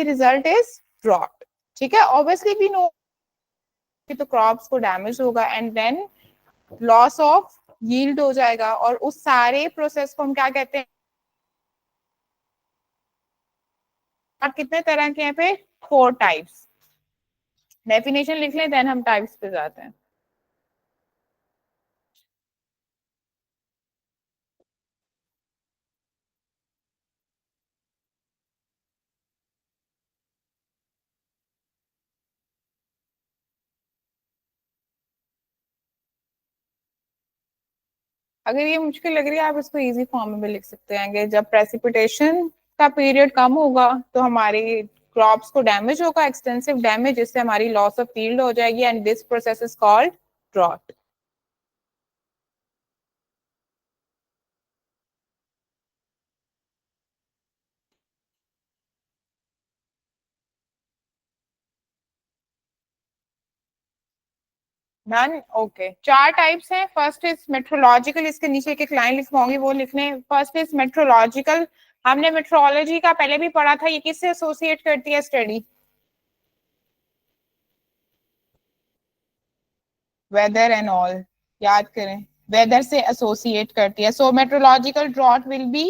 Result is drought. ठीक है, obviously भी नो तो क्रॉप्स को डैमेज होगा and then loss of yield हो जाएगा, और उस सारे प्रोसेस को हम क्या कहते हैं? अब कितने तरह के हैं फिर? 4 टाइप्स। डेफिनेशन लिख लें देन हम टाइप्स पे जाते हैं। अगर ये मुश्किल लग रही है आप इसको इजी फॉर्म में भी लिख सकते हैं कि जब प्रेसिपिटेशन का पीरियड कम होगा तो हमारी क्रॉप्स को डैमेज होगा, एक्सटेंसिव डैमेज, जिससे हमारी लॉस ऑफ यील्ड हो जाएगी and this process is called drought. Done. Okay, 4 types हैं। फर्स्ट इज मेट्रोलॉजिकल, इसके नीचे एक एक लाइन लिखवाऊंगी वो लिखने। First is meteorological. हमने मेट्रोलॉजी का पहले भी पढ़ा था, ये किससे एसोसिएट करती है स्टडी? वेदर एंड ऑल, याद करें, वेदर से एसोसिएट करती है। So meteorological drought will be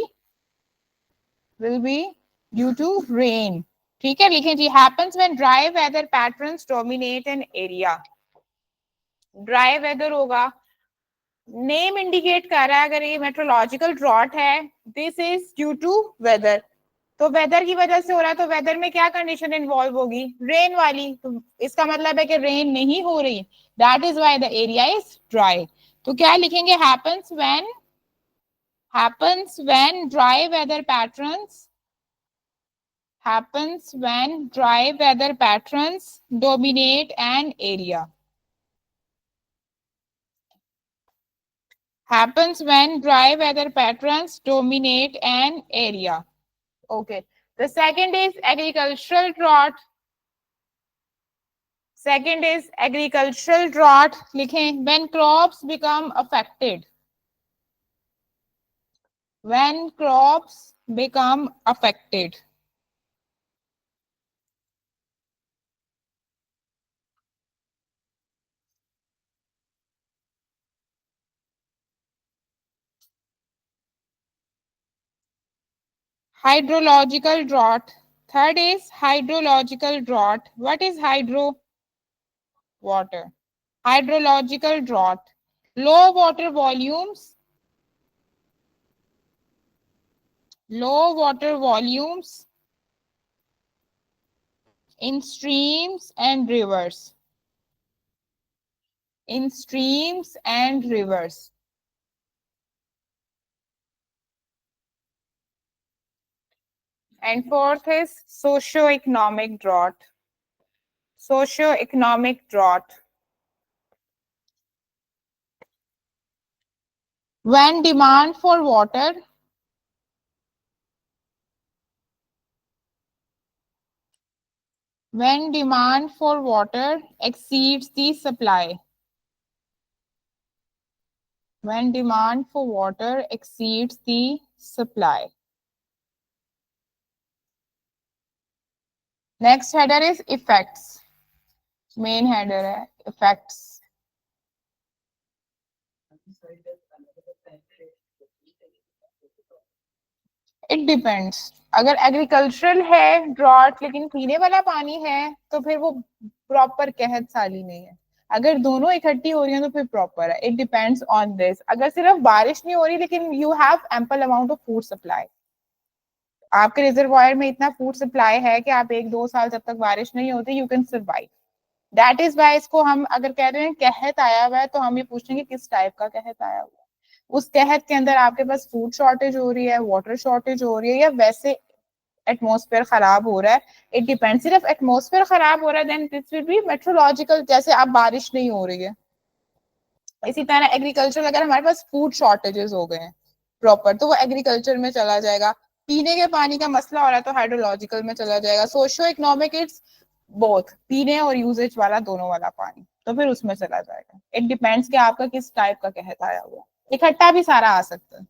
due to rain. ठीक है, लिखें जी, happens when dry weather patterns dominate an area. Dry weather होगा, नेम इंडिकेट कर रहा है अगर ये मेट्रोलॉजिकल ड्रॉट है, this is due to weather. तो वेदर की वजह से हो रहा है, तो वेदर में क्या कंडीशन इन्वॉल्व होगी? रेन वाली। तो इसका मतलब है कि रेन नहीं हो रही, that is why the area is dry. तो क्या लिखेंगे? Happens when dry weather patterns happens when dry weather patterns dominate an area. Happens when dry weather patterns dominate an area. Okay. The second is agricultural drought. Second is agricultural drought. लिखें, when crops become affected. When crops become affected. Hydrological drought. Third is hydrological drought. What is hydro? Water. Hydrological drought. Low water volumes. Low water volumes in streams and rivers. In streams and rivers. And fourth is socio-economic drought. Socio-economic drought. When demand for water exceeds the supply. When demand for water exceeds the supply. Next header is effects. Main header है effects. It depends. अगर agricultural है drought लेकिन पीने वाला पानी है तो फिर वो प्रॉपर कहत साली नहीं है। अगर दोनों इकट्ठी हो रही है तो फिर प्रॉपर है। It depends on this. अगर सिर्फ बारिश नहीं हो रही लेकिन you have ample amount of food supply, आपके रिजर्वायर में इतना फूड सप्लाई है कि आप 1-2 साल जब तक बारिश नहीं होती you can survive. That is why इसको हम अगर कह रहे हैं कहत आया हुआ है तो हम ये पूछेंगे किस टाइप का कहत आया हुआ है। उस कहत के अंदर आपके पास फूड शॉर्टेज हो रही है, वाटर शॉर्टेज हो रही है, या वैसे एटमोस्फेयर खराब हो रहा है। It depend. सिर्फ एटमोस्फेयर खराब हो रहा है then this will be meteorological, जैसे अब बारिश नहीं हो रही है। इसी तरह एग्रीकल्चर, अगर हमारे पास फूड शॉर्टेजेस हो गए हैं प्रॉपर तो वो एग्रीकल्चर में चला जाएगा। पीने के पानी का मसला हो रहा है तो हाइड्रोलॉजिकल में चला जाएगा। सोशियो इकोनॉमिक इट्स बोथ, पीने और यूजेज वाला दोनों वाला पानी, तो फिर उसमें चला जाएगा। इट डिपेंड्स कि आपका किस टाइप का कहता आया हुआ। इकट्ठा भी सारा आ सकता है,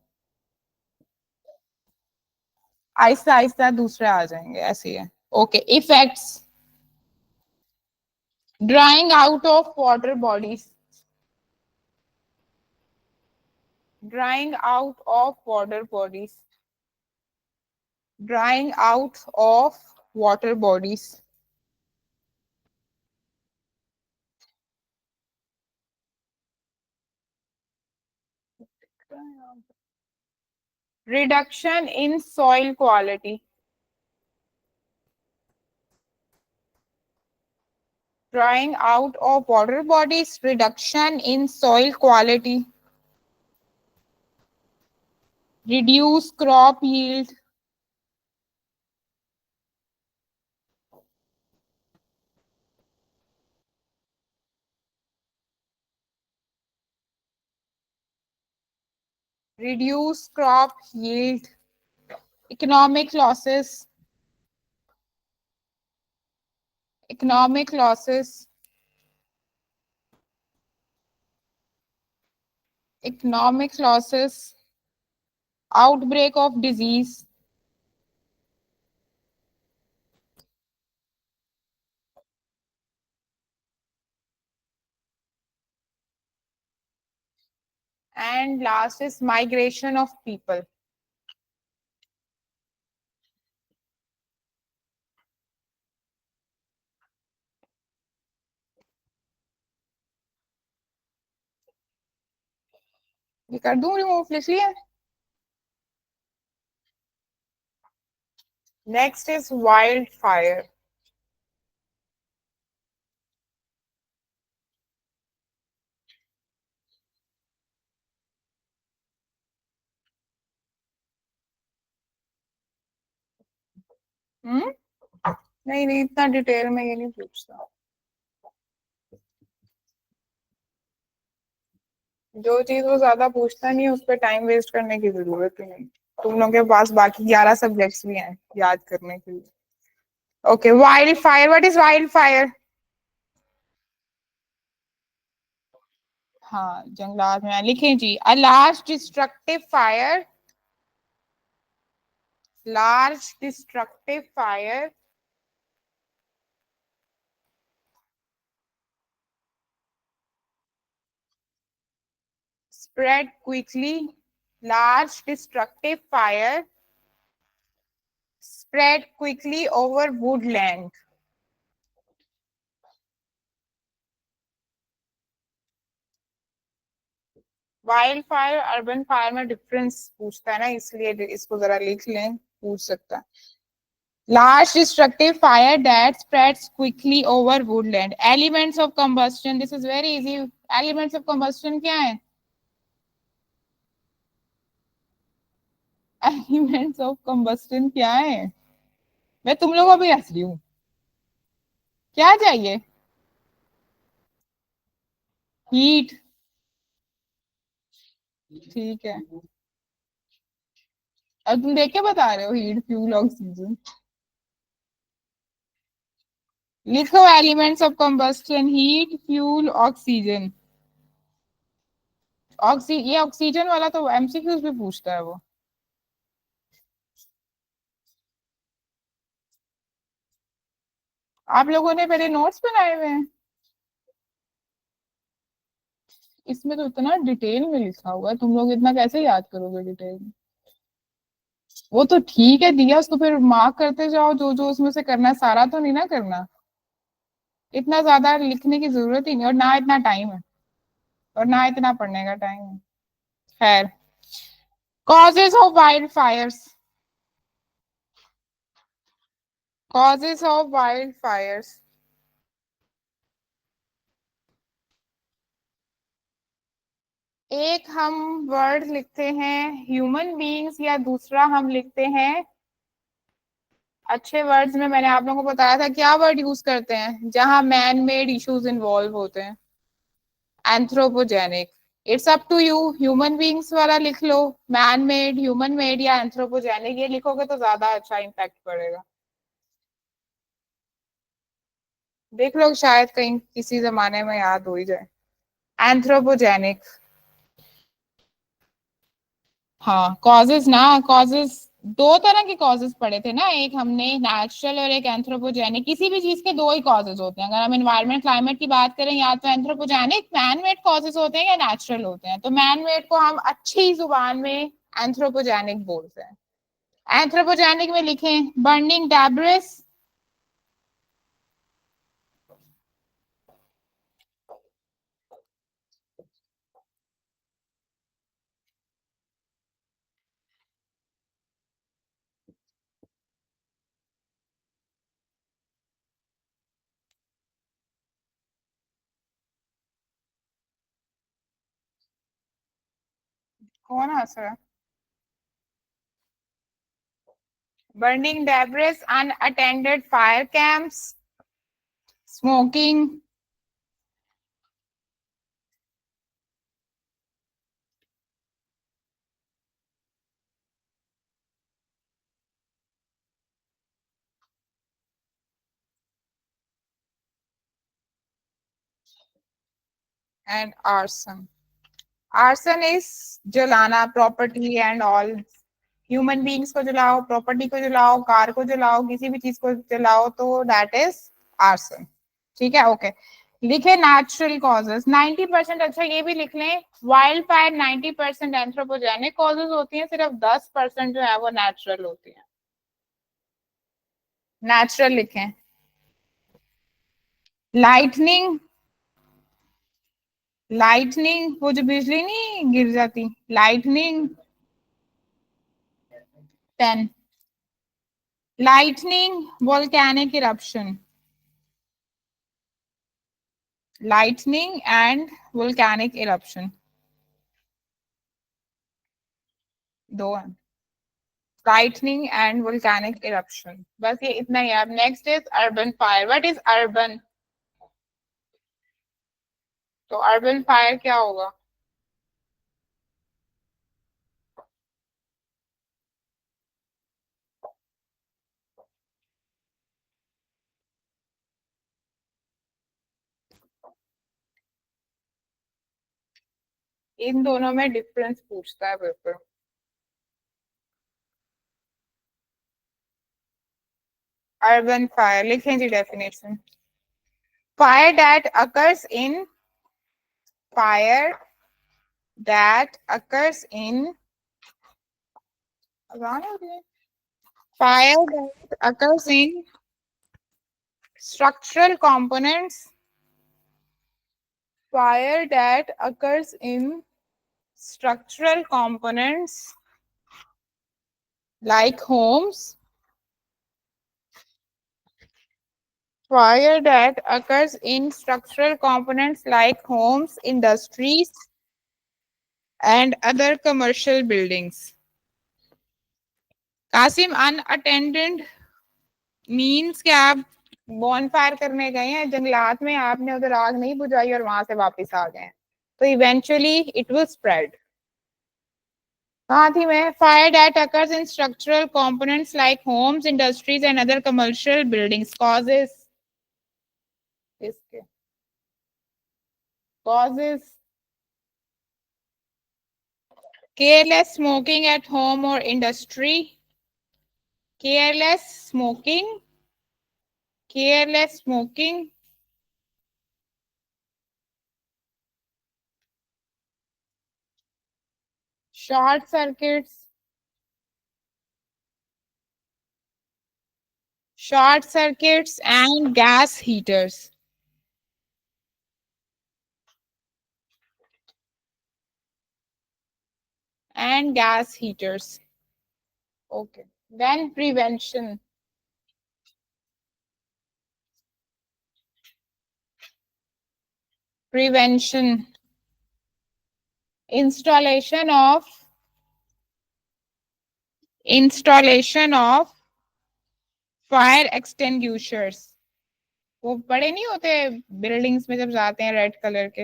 आहिस्ता आहिस्ता दूसरे आ जाएंगे, ऐसे ही है। Okay, effects. Drying out of water bodies. Drying out of water bodies. Drying out of water bodies. Reduction in soil quality. Drying out of water bodies. Reduction in soil quality. Reduce crop yield. Reduce crop yield. Economic losses. Economic losses. Economic losses. Outbreak of disease. And last is migration of people. ये कर दूं remove इसलिए. Next is wildfire. हम्म. नहीं नहीं इतना detail में ये नहीं पूछता. जो चीज वो ज्यादा पूछता नहीं है उस पर टाइम वेस्ट करने की जरूरत ही नहीं. तुम लोगों के पास बाकी 11 सब्जेक्ट्स भी हैं याद करने के लिए. Okay, wild fire. What is wild fire? हाँ, जंगलात में लिखें जी. A large destructive fire. Large destructive fire spread quickly. Large destructive fire spread quickly over woodland. Wild fire urban fire में डिफरेंस पूछता है ना, इसलिए इसको जरा लिख लें, पूछ सकता है. Large destructive fire that spreads quickly over woodland. Elements of combustion. This is very easy. Elements of combustion क्या है? Elements of combustion क्या है? मैं तुम लोगों को भी हंस रही हूँ. क्या चाहिए? हीट. ठीक है. अब तुम देख के बता रहे हो हीट फ्यूल ऑक्सीजन. लिखो elements of combustion. Heat fuel oxygen. ये ऑक्सीजन वाला तो एमसीक्यूज भी पूछता है वो. आप लोगों ने पहले नोट्स बनाए हुए हैं. इसमें तो इतना डिटेल में लिखा हुआ है, तुम लोग इतना कैसे याद करोगे डिटेल में. वो तो ठीक है दिया, उसको फिर मार्क करते जाओ जो जो उसमें से करना है, सारा तो नहीं ना करना. इतना ज्यादा लिखने की जरूरत ही नहीं, और ना इतना टाइम है, और ना इतना पढ़ने का टाइम है. खैर. Causes of wild Fyers. Causes of wild Fyers. एक हम वर्ड लिखते हैं ह्यूमन बीइंग्स, या दूसरा हम लिखते हैं, अच्छे वर्ड्स में मैंने आप लोगों को बताया था क्या वर्ड यूज करते हैं जहां मैन मेड इश्यूज इन्वॉल्व होते हैं. Anthropogenic. It's up to you. Human beings वाला लिख लो, मैन मेड, ह्यूमन मेड या एंथ्रोपोजेनिक. ये लिखोगे तो ज्यादा अच्छा इम्पैक्ट पड़ेगा. देख लो शायद कहीं किसी जमाने में याद हो ही जाए. एंथ्रोपोजेनिक. हाँ, कॉजेज ना, कॉजेज दो तरह के कॉजेज पढ़े थे ना, एक हमने नेचुरल और एक एंथ्रोपोजेनिक। किसी भी चीज के दो ही कॉजेज होते हैं। अगर हम एनवायरमेंट क्लाइमेट की बात करें, या तो एंथ्रोपोजेनिक मैन मेड कॉजेज होते हैं या नेचुरल होते हैं। तो मैन मेड को हम अच्छी जुबान में एंथ्रोपोजेनिक बोलते हैं। एंथ्रोपोजेनिक में लिखें बर्निंग डेब्रिस, कौन हंस रहा है? Burning debris, unattended fire camps, smoking, and arson. Arson is जलाना, property and all. Human beings को जलाओ, प्रॉपर्टी को जलाओ, कार को जलाओ, किसी भी चीज को जलाओ, तो दैट इज आर्सन। ठीक है, ओके। लिखे नेचुरल कॉजेज 90%। अच्छा ये भी लिख लें, वाइल्ड फायर 90% एंथ्रोपोजेनिक कॉजेज होती हैं, सिर्फ 10% जो है वो नेचुरल होती है। नेचुरल लिखें। लाइटनिंग, लाइटनिंग वो जो बिजली नहीं गिर जाती, lightning 10। Lightning volcanic eruption, lightning and volcanic eruption दो हैं, lightning and volcanic eruption। बस ये इतना ही है। अब next is urban fire. What is urban? तो अर्बन फायर क्या होगा? इन दोनों में डिफरेंस पूछता है पेपर। अर्बन फायर लिखें जी definition. Fire that occurs in, fire that occurs in, fire that occurs in structural components, fire that occurs in structural components like homes, fire that occurs in structural components like homes, industries and other commercial buildings. Qasim, unattended means कि आप बॉन fire करने गए हैं जंगलात में, आपने उधर आग नहीं बुझाई और वहां से वापस आ गए, तो इवेंचुअली इट विल स्प्रेड। कहाँ थी मैं? Fire that occurs in structural components like homes, industries and other commercial buildings. Causes, इसके causes careless smoking at home और industry, careless smoking, careless smoking, short circuits, short circuits and gas heaters, and gas heaters. Okay, then prevention, prevention, installation of, installation of fire extinguishers. वो बड़े नहीं होते buildings में जब जाते हैं red colour के,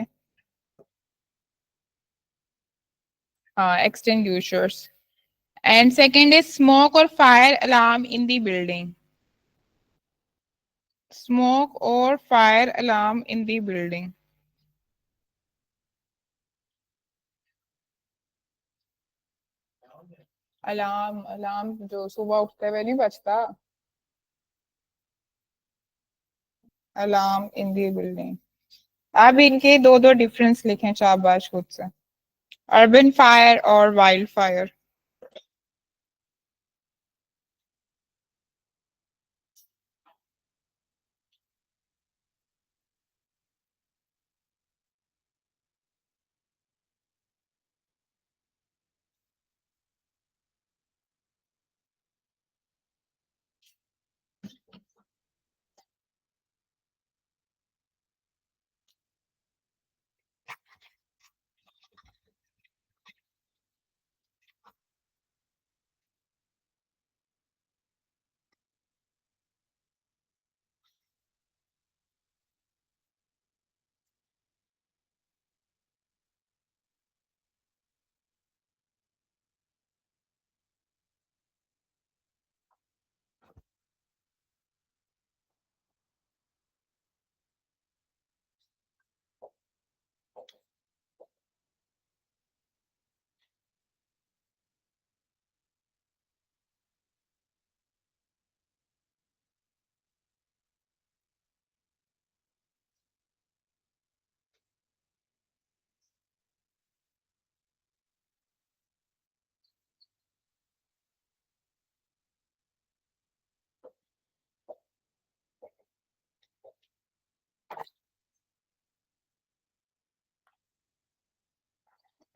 हाँ extinguishers. And second is smoke और fire alarm in the building, smoke और fire alarm in the building. Alarm alarm जो सुबह उठते हुए नहीं बजता। Alarm in the building. अब इनके दो दो डिफरेंस लिखें शाबाश खुद से। अर्बन फायर और वाइल्ड फायर।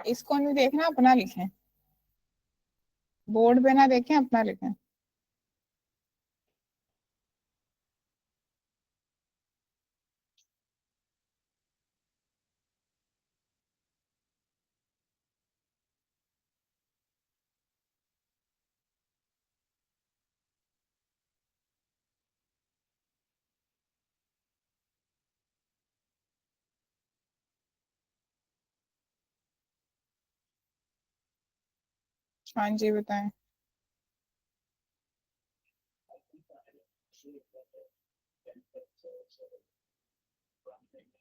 इसको नहीं देखना, अपना लिखें। बोर्ड पे ना देखें, अपना लिखें। हाँ जी बताएं।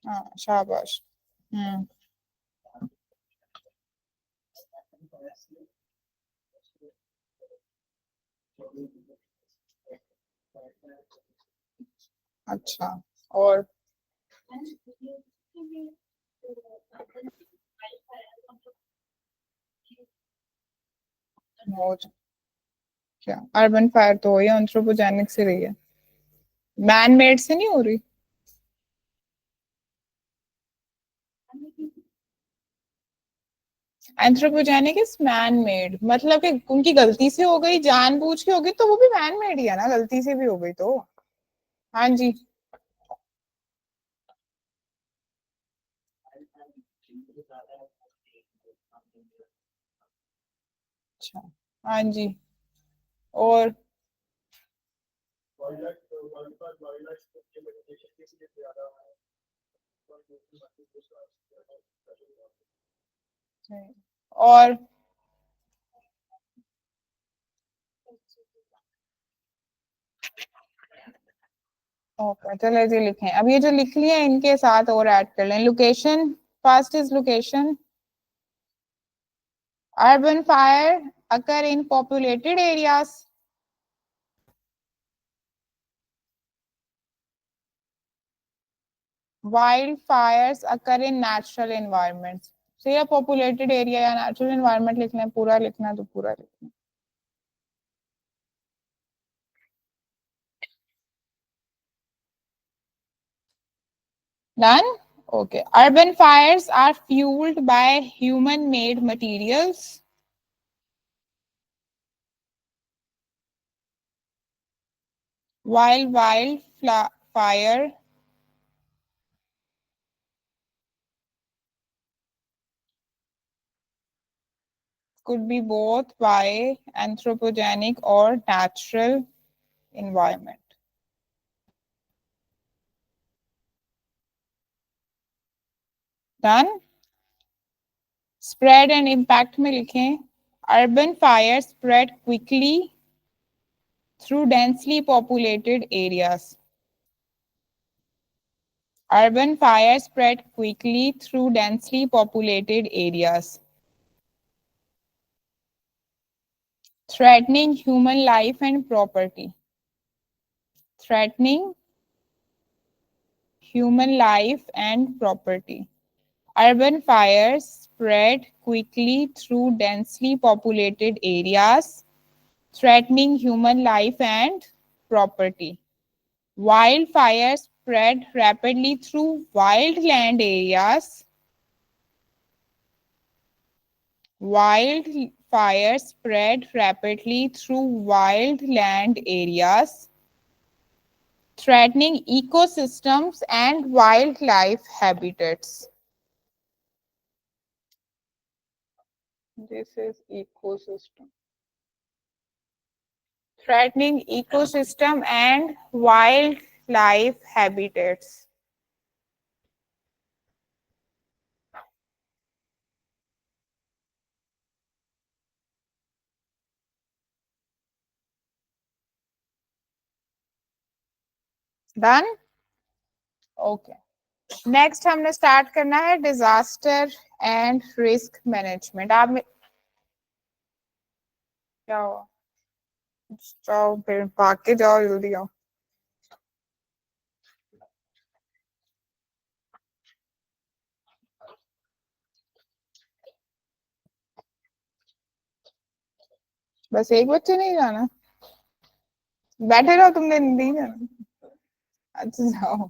हाँ शाबाश। हम्म। अच्छा। और और क्या, अर्बन फायर तो हुई है, एंथ्रोपोजेनिक से रही है, मैन मेड से नहीं हो रही। एंथ्रोपोजेनिक इज मैन मेड, मतलब कि उनकी गलती से हो गई, जानबूझ के हो गई तो वो भी मैन मेड ही है ना, गलती से भी हो गई तो। हाँ जी। अच्छा। हाँ जी। और और ओके चलो जी लिखें, अब ये जो लिख लिया है इनके साथ और ऐड कर लें। Location, first is location. Urban fire occur in populated areas, wildfires occur in natural environments। so या populated area या natural environment लिखना है, पूरा लिखना है तो पूरा लिखना है। Done? Okay. Urban fires are fueled by human made materials, while wildfire could be both by anthropogenic or natural environment। Done? Spread and impact में लिखें। Urban fires spread quickly through densely populated areas। Urban fires spread quickly through densely populated areas। threatening human life and property, threatening human life and property. Urban fires spread quickly through densely populated areas, threatening human life and property. Wildfires spread rapidly through wildland areas. Wildfires spread rapidly through wildland areas, threatening ecosystems and wildlife habitats. This is ecosystem. Threatening ecosystem and wildlife habitats. Done? Okay. Next हमने start करना है disaster and risk management. आप क्या हुआ? जाओ फिर भाग के जाओ, जल्दी आओ। बस एक बच्चे नहीं जाना, बैठे रहो, तुमने नहीं जाना। अच्छा जाओ।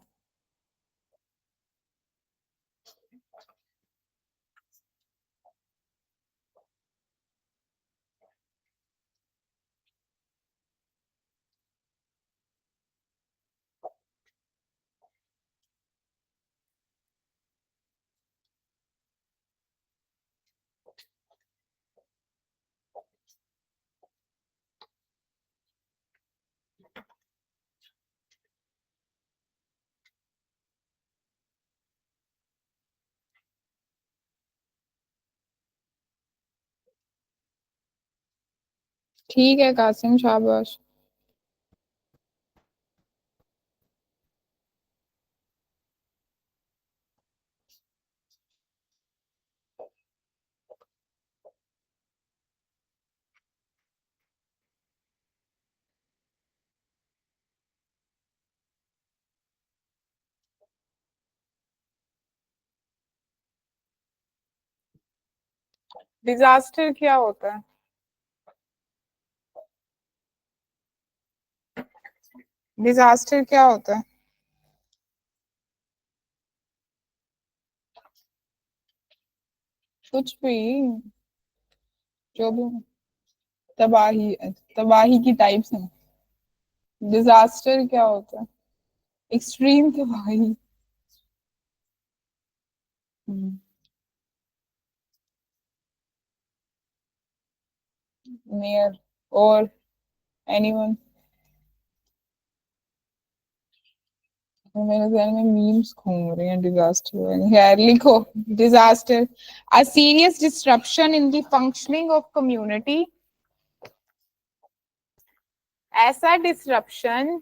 ठीक है कासिम, शाबाश। डिजास्टर क्या होता है? डिजास्टर क्या होता है? कुछ भी, जो भी। तबाही, तबाही की टाइप्स हैं। डिजास्टर क्या होता है? एक्सट्रीम तबाही। मेयर और एनीवन? मेरे ध्यान में मीम्स घूम रहे हैं डिजास्टर। खैर लिखो। Disaster, a serious disruption in the functioning of community. ऐसा डिस्ट्रप्शन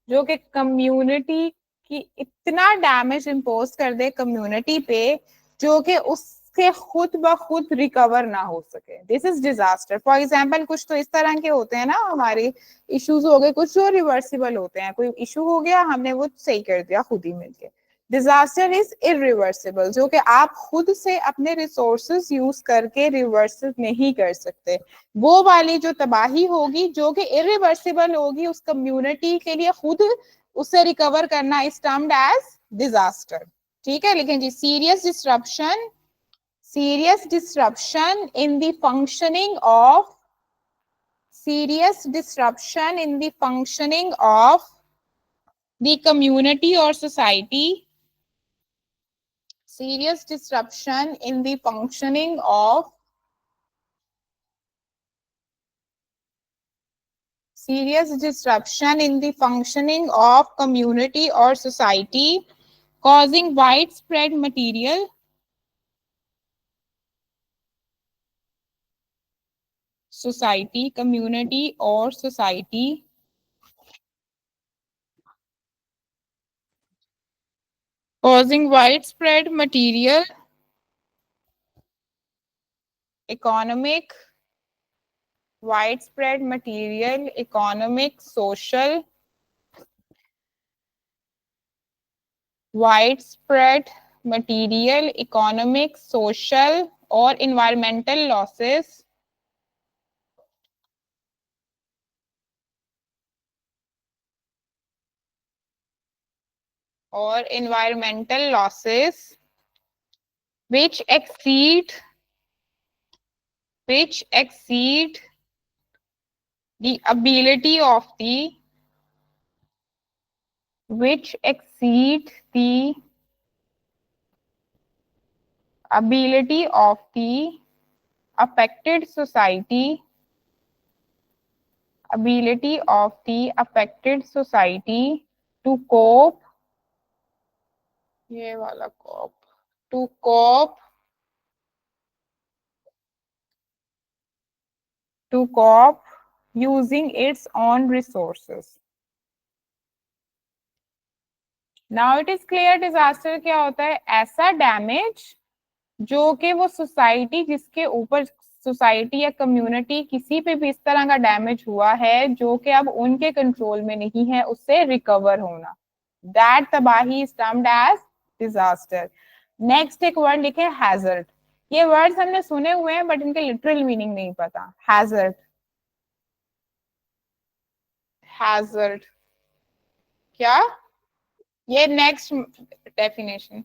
जो कि कम्युनिटी की इतना डैमेज इम्पोज कर दे कम्युनिटी पे, जो कि उससे खुद ब खुद रिकवर ना हो सके, this is disaster. For example कुछ तो इस तरह के होते हैं ना, हमारे इश्यूज हो गए कुछ जो रिवर्सिबल होते हैं। कोई इशू हो गया, हमने वो सही कर दिया खुद ही मिलके। डिजास्टर इज इरिवर्सिबल, जो कि आप खुद से अपने रिसोर्सेज यूज करके रिवर्स नहीं कर सकते। वो वाली जो तबाही होगी जो कि इरिवर्सिबल होगी, उस कम्युनिटी के लिए खुद उससे रिकवर करना इज टर्म्ड एज डिजास्टर। ठीक है, लिखें जी। Serious disruption in the functioning of serious disruption in the functioning of the community or society, serious disruption in the functioning of serious disruption in the functioning of community or society, causing widespread material, society, community or society, causing widespread material, economic, widespread material, economic, social, widespread material, economic, social or environmental losses or environmental losses which exceed the ability of the which exceed the ability of the affected society to cope ये वाला cope to cope using its own resources. Now it is clear disaster क्या होता है? ऐसा damage जो कि वो society जिसके ऊपर सोसाइटी या कम्युनिटी किसी पे भी इस तरह का डैमेज हुआ है जो कि अब उनके कंट्रोल में नहीं है, उससे रिकवर होना, दैट तबाही is termed as disaster. Next एक वर्ड लिखे हैजर्ड. ये वर्ड्स हमने सुने हुए हैं बट इनके लिटरल मीनिंग नहीं पता. हैजर्ड, हैजर्ड क्या? ये नेक्स्ट डेफिनेशन.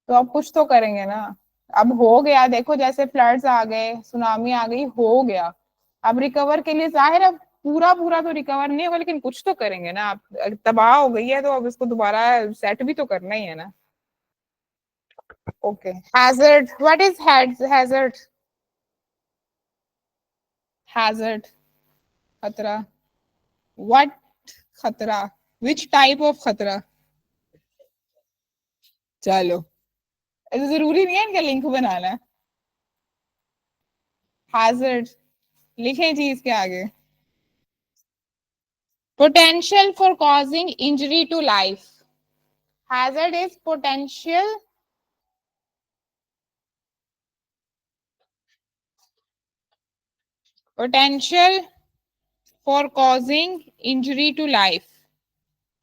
तो अब कुछ तो करेंगे ना. अब हो गया, देखो जैसे फ्लड्स आ गए, सुनामी आ गई, हो गया. अब रिकवर के लिए जाहिर है पूरा पूरा तो रिकवर नहीं होगा लेकिन कुछ तो करेंगे ना. अब तबाह हो गई है तो अब इसको दोबारा सेट भी तो करना ही है ना. Okay, hazard. What is hazard? Hazard खतरा. व्हाट खतरा? विच टाइप ऑफ खतरा? चलो, ऐसे जरूरी नहीं है इनका लिंक बनाना. हैजर्ड लिखें जी इसके आगे. Potential for causing injury to life. Hazard is potential for causing injury to life.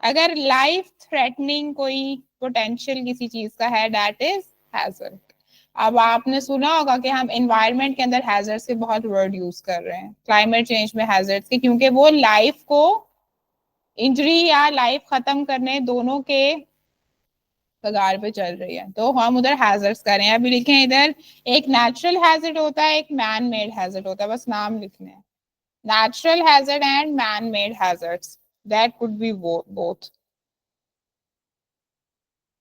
अगर लाइफ थ्रेटनिंग कोई पोटेंशियल किसी चीज का है, दैट इज हैजर्ड. अब आपने सुना होगा कि हम एनवायरनमेंट के अंदर हैजर्ड्स के बहुत वर्ड यूज कर रहे हैं, क्लाइमेट चेंज में हैजर्ड्स के, क्योंकि वो लाइफ को इंजरी या लाइफ खत्म करने दोनों के कगार पे चल रही है, तो हम उधर हैजर्ड्स कर रहे हैं. अभी लिखें इधर, एक नेचुरल हैजर्ड होता है, एक मैन मेड हैजर्ड होता है, बस नाम लिखने हैं. Natural hazard and man made hazards, that could be both.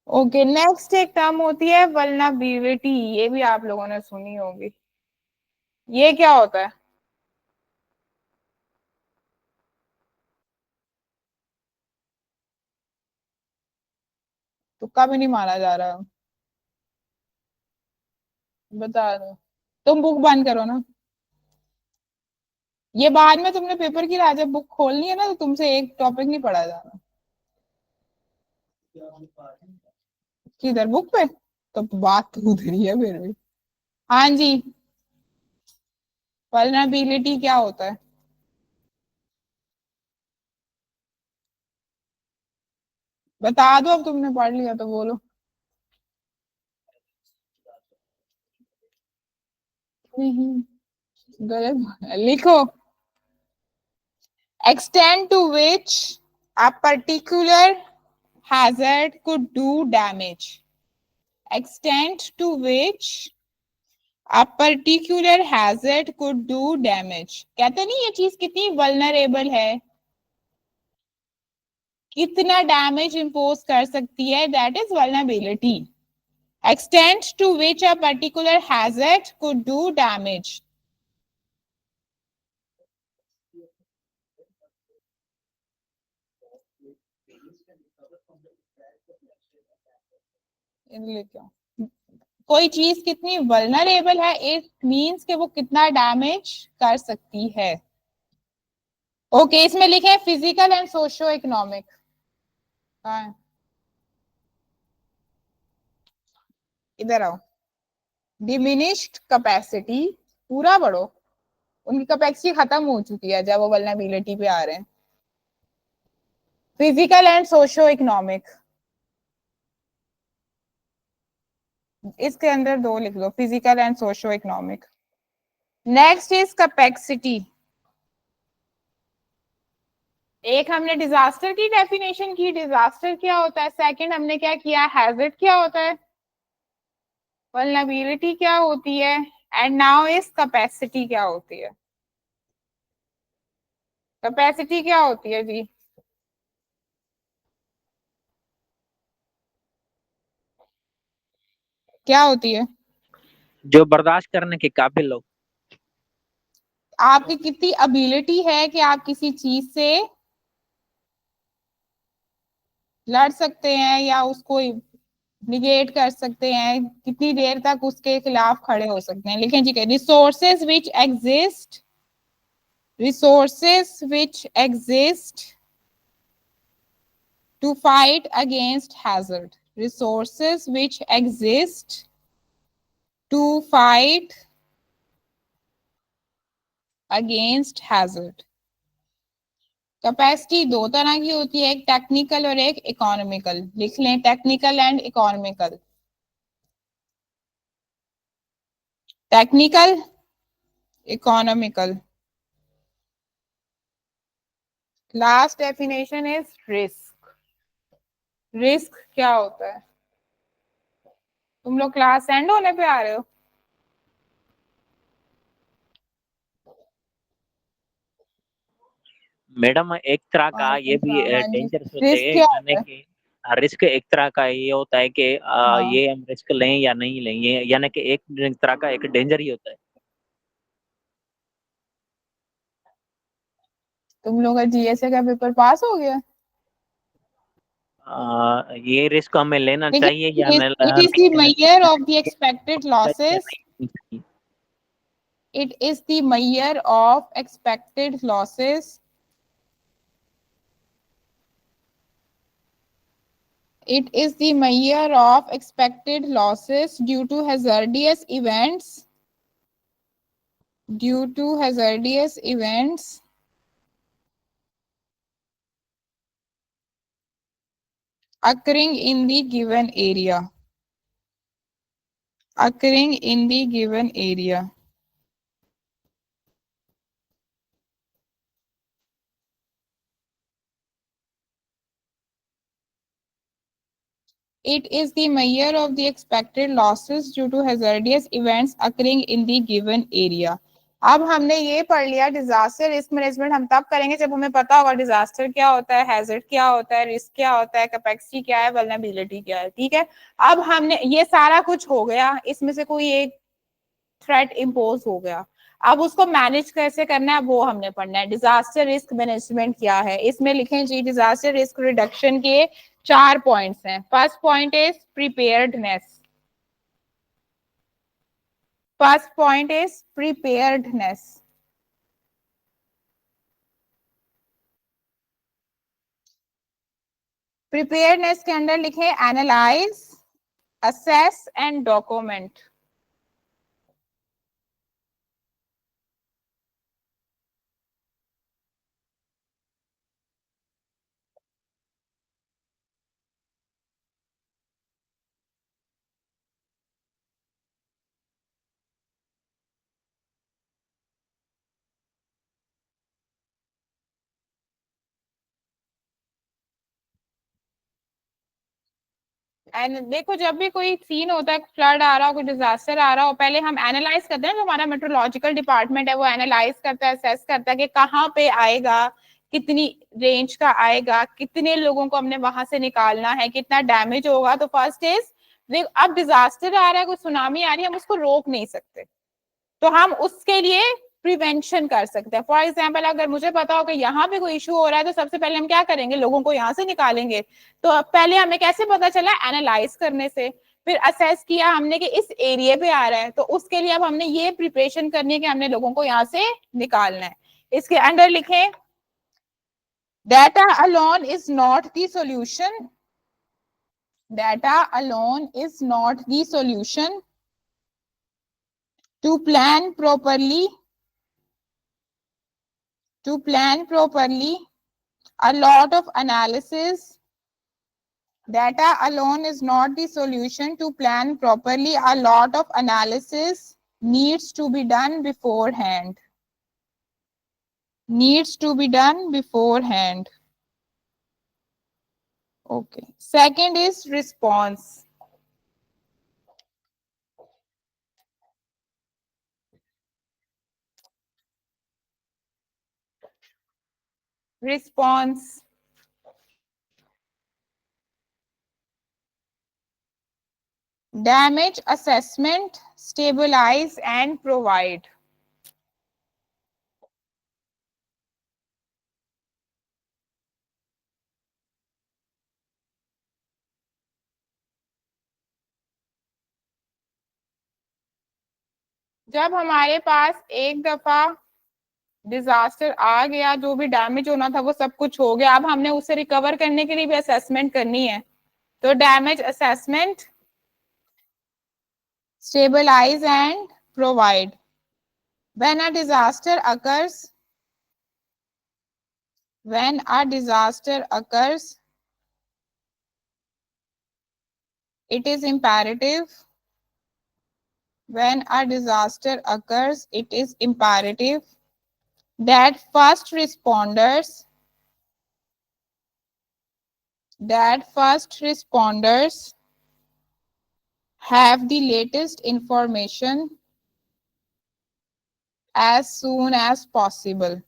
Okay, next एक टर्म होती है वल्नरेबिलिटी. ये भी आप लोगों ने सुनी होगी. ये क्या होता है? तुक्का भी नहीं मारा जा रहा. बता दो. तुम बुक बंद करो ना. ये बाद में तुमने पेपर की जब बुक खोलनी है ना तो तुमसे एक टॉपिक नहीं पढ़ा जाना. किधर बुक पे? तो बात तो उधर ही है फिर भी. हाँ जी. वल्नरेबिलिटी क्या होता है? बता दो, अब तुमने पढ़ लिया तो बोलो. नहीं, गलत लिखो. extent to which a particular hazard could do damage. Extent to which a particular hazard could do damage. कहते नहीं ये चीज कितनी वल्नरेबल है, कितना डैमेज इंपोज कर सकती है, that is vulnerability. Extent to which a particular hazard could do damage. कोई चीज कितनी वल्नरेबल है, इट मींस कि वो कितना डैमेज कर सकती है. ओके, इसमें लिखे फिजिकल एंड सोशो इकोनॉमिक. हाँ, इधर आओ। डिमिनिश्ड कैपेसिटी, पूरा बढ़ो, उनकी कैपेसिटी खत्म हो चुकी है जब वो वल्नरेबिलिटी पे आ रहे हैं। फिजिकल एंड सोशो इकोनॉमिक, इसके अंदर दो लिख लो, physical and socio economic. Next is capacity. एक हमने डिजास्टर की डेफिनेशन की, डिजास्टर क्या होता है। सेकंड हमने क्या किया, हैजर्ड क्या होता है, वल्नरेबिलिटी क्या होती है, एंड नाउ इज कैपेसिटी क्या होती है। कैपेसिटी क्या होती है जी, क्या होती है? जो बर्दाश्त करने के काबिल हो। आपकी कितनी एबिलिटी है कि आप किसी चीज से लड़ सकते हैं या उसको निगेट कर सकते हैं, कितनी देर तक उसके खिलाफ खड़े हो सकते हैं। लिखें जी, resources which exist, resources which exist to fight against hazard, resources which exist to fight against hazard। Capacity दो तरह की होती है, एक टेक्निकल और एक इकोनॉमिकल। लिख लें, technical and economical. Technical, economical. Last definition is risk. Risk क्या होता है? तुम लोग क्लास एंड होने पे आ रहे हो? मैडम एक तरह का ये भी हाँ जी, डेंजरस होते रिस्क हैं, क्या यानी होता है? कि रिस्क एक तरह का ये होता है कि हाँ, ये हम रिस्क लें या नहीं लें, ये यानी कि एक तरह का एक डेंजर ही होता है। तुम लोग का जीएसए का पेपर पास हो गया? ये रिस्क हमें लेना चाहिए या देखिए, it is नहीं the लेना measure of the चाहिए, expected या losses. नहीं चाहिए। It is the measure of expected losses. It is the measure of expected losses due to hazardous events. Due to hazardous events occurring in the given area. Occurring in the given area. It is the measure of the expected losses due to hazardous events occurring in the given area. अब हमने ये पढ़ लिया, disaster risk management हम तब करेंगे जब हमें पता होगा डिजास्टर क्या होता है, हैजर्ड क्या होता है, रिस्क क्या होता है, कैपेसिटी क्या है, वल्नरेबिलिटी क्या है। ठीक है, अब हमने ये सारा कुछ हो गया, इसमें से कोई एक थ्रेट इम्पोज हो गया, अब उसको मैनेज कैसे करना है वो हमने पढ़ना है। डिजास्टर रिस्क मैनेजमेंट क्या है, इसमें लिखें जी, डिजास्टर रिस्क रिडक्शन के 4 पॉइंट्स हैं। First point is preparedness. First point is preparedness. Preparedness के अंदर लिखें analyse, assess and document. And देखो, जब भी कोई सीन होता है, फ्लड आ रहा हो, कोई डिजास्टर आ रहा हो, पहले हम एनालाइज करते हैं, जो हमारा मेट्रोलॉजिकल डिपार्टमेंट है वो एनालाइज करता है, असेस करता है कि कहाँ पे आएगा, कितनी रेंज का आएगा, कितने लोगों को हमने वहां से निकालना है, कितना डैमेज होगा। तो फर्स्ट इज, देख अब डिजास्टर आ रहा है, कोई सुनामी आ रही है, हम उसको रोक नहीं सकते, तो हम उसके लिए प्रिवेंशन कर सकते हैं। फॉर एग्जाम्पल, अगर मुझे पता हो कि यहाँ पे कोई इशू हो रहा है, तो सबसे पहले हम क्या करेंगे, लोगों को यहाँ से निकालेंगे। तो पहले हमें कैसे पता चला, एनालाइज करने से। फिर असेस किया हमने कि इस एरिया पे आ रहा है, तो उसके लिए अब हमने ये प्रिपरेशन करनी है कि हमने लोगों को यहाँ से निकालना है। इसके अंडर लिखें, data alone is not the solution. Data alone is not the solution. To plan properly, a lot of analysis. Data alone is not the solution. To plan properly, a lot of analysis needs to be done beforehand. Needs to be done beforehand. Okay. Second is response. Response. Damage assessment, stabilize and provide. जब हमारे पास एक दफा disaster आ गया, जो भी damage होना था वो सब कुछ हो गया, अब हमने उसे रिकवर करने के लिए भी असेसमेंट करनी है, तो damage assessment, stabilize and provide. When a disaster occurs, it is imperative. When a disaster occurs, it is imperative that first responders have the latest information as soon as possible.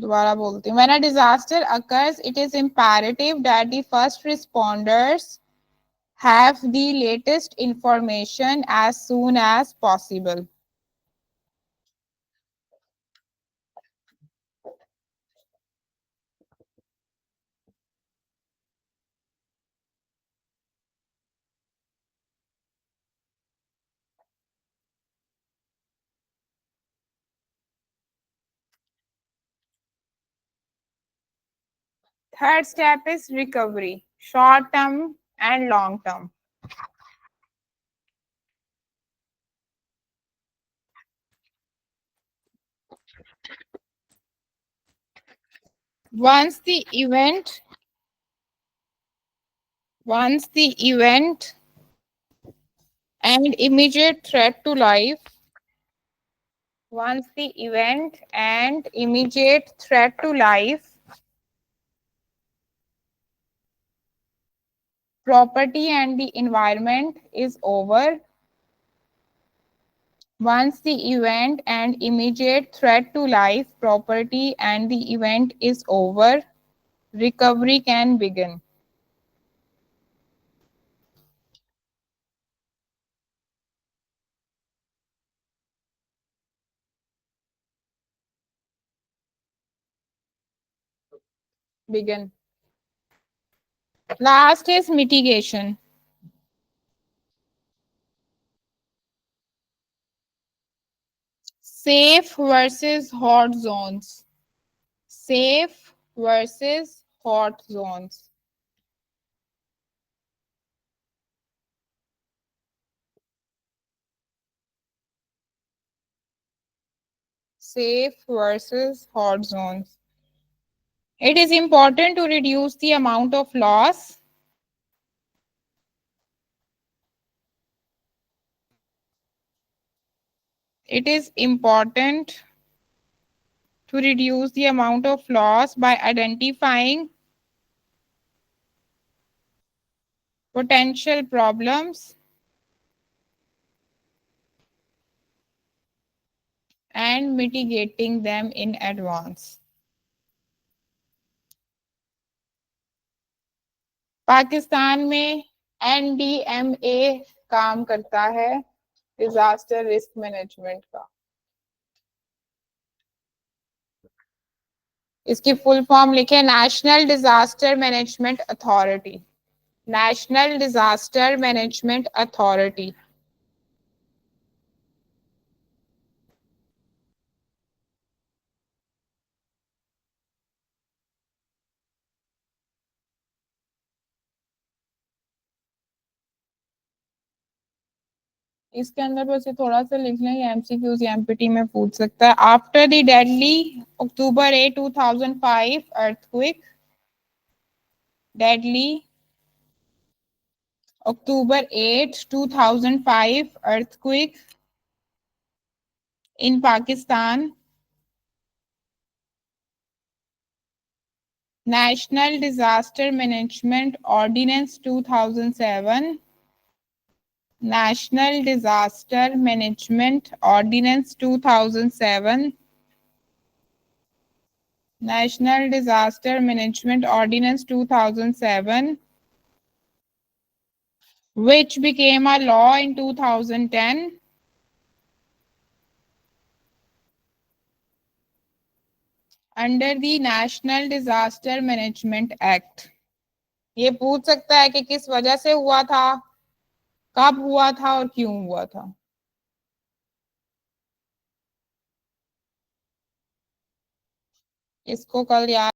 दोबारा बोलती हूँ. When a disaster occurs, it is imperative that the first responders have the latest information as soon as possible. Third step is recovery, short term and long term. Once the event and immediate threat to life, property and the environment is over. Once the event and immediate threat to life, property and the event is over, recovery can begin. Last is mitigation. Safe versus hot zones. Safe versus hot zones. Safe versus hot zones. It is important to reduce the amount of loss. It is important to reduce the amount of loss by identifying potential problems and mitigating them in advance. Pakistan में NDMA काम करता है disaster risk management का. इसकी full form लिखे, national disaster management authority. National disaster management authority. इसके अंदर बस ये थोड़ा सा लिख लें, ये एमसीक्यूज या एमपीटी में पूछ सकता है। After the deadly October 8, 2005 earthquake, deadly October 8, 2005 earthquake in Pakistan, National Disaster Management Ordinance 2007, National Disaster Management Ordinance 2007, National Disaster Management Ordinance 2007, which became a law in 2010. Under the National Disaster Management Act. ये पूछ सकता है कि किस वजह से हुआ था, कब हुआ था और क्यों हुआ था। इसको कल याद